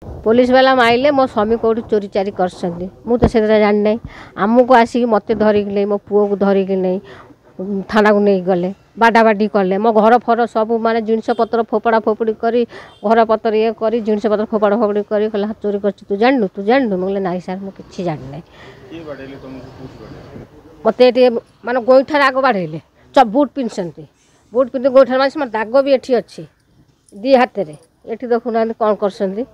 police वाला माइले मो स्वामी कौटी चोरी चारी कर तो से जानी ना आमको आसिक मत धरिक नहीं मो पुओ को धरिक नहीं थाना को नहीं गले बाडाबाडी कले मो घर फर सब माने जिनस पत्र फोपड़ा फोपड़ी करी घर पत्र ये करी जिनस पत्र फोपड़ा फोपड़ी करी कहला चोरी कर तू जानू मुझे ना सर मुझे किसी जानी ना मत माने गोईठार आग बाढ़े बुट पिंधते बुट पिंधि गोईठार मारे दाग भी ये अच्छी दी हाथ में ये देखुना कौन कर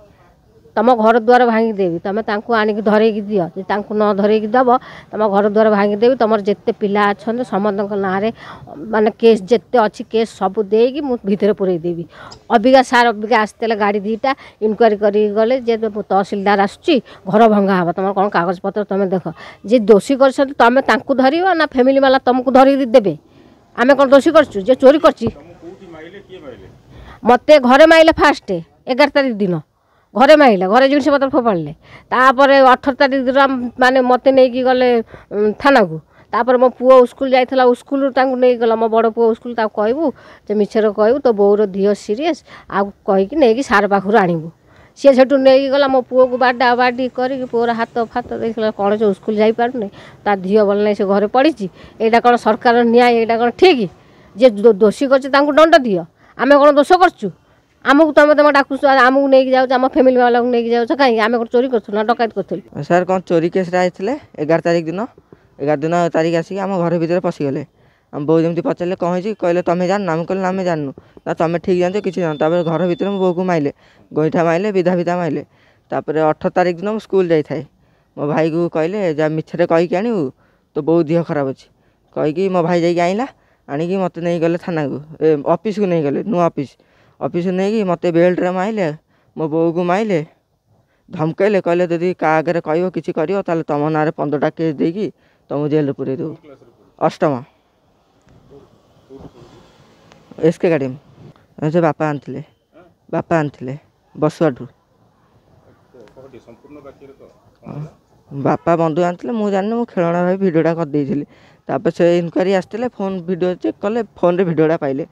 तुम घर द्वार भांगीदेवी तुम आणिक धरैकी दियो न धरैकी दब तुम घर द्वार भांगीदेवी तुम जिते पिला अच्छा समस्त ना माने केस जिते अच्छी केस सब देगी भितर पुरईदेवी अबिका सार अबिका आसते गाड़ी दीटा इनक्वारी करगले तहसिलदार आसुच्ची घर भंगा हे तुम कौन कागज पत्र तुम देख जे दोषी कर तुम धर ना फैमिली वाला तुमको धरिकी देवे आम कौन दोषी कर चोरी कर मत घरे माइले फास्ट 11 तारिख दिन घरे माइले घरे जिनस पत्र फोपाड़े तापर 18 तारिख दिन माने मत नहीं गले थाना को तापर मो पुओ स्कूल जाइला स्कूल नहीं गला मो बड़ पुओ स्कूल कहबू जे मिछर कहबू तो बोर दिह सीरीयस आ कहीकि नहीं सार पाखर आणबू सी से नहीं गला मो पुओ को बाडा बाडी कर पुअर हाथ फात देख कौन जो स्कूल जापारे ता दिह भल नहीं से घरे पड़ी यहाँ कौन सरकार न्याय यहाँ कौन ठीक जे दोषी कर दंड दिह आम कौन दोष करचु आमको तुम तुम डाक आमको नहीं जाऊँ आम फैमिली वाला को नहीं जाऊँ कहीं आम कौन चोरी कर डकैत कर सर कौन चोरी केस आए 11 तारिख दिन 11 तारिख आसिक आम घर भितर पशिगले आम बो जमी पचारे कौन हो कहले तुम्हें जान आम कहले आम जानू ना तुम ठीक जान किसी जान घर भितर मो बो को माइले गोईठा माइले विधा विधा माइले 18 तारिख दिन स्कूल जाए मो भाई को कहले जा मिछरे कहीकि आणु तो बहुत देह खराब अच्छी कहीकि मो भाई जाइए आइला आणिकी मत नहीं गले थाना को ऑफिस को नहीं गले नुआ ऑफिस नहीं मत बेल्ट रे माइले मो बो को माइले धमकैले कहले यदि क्या आगे कह कि कर तुम ना 15टा केस देकी तुम जेल पूरे दो अष्टम एसके गाड़ी में से बापा आनते बसुआठू बापा बंधु आनते मुझे जानी मुझे खेलना भाई भिडटा करदे से इनक्वारी आसते फोन वीडियो चेक कले फोन रे भिडटा पाइले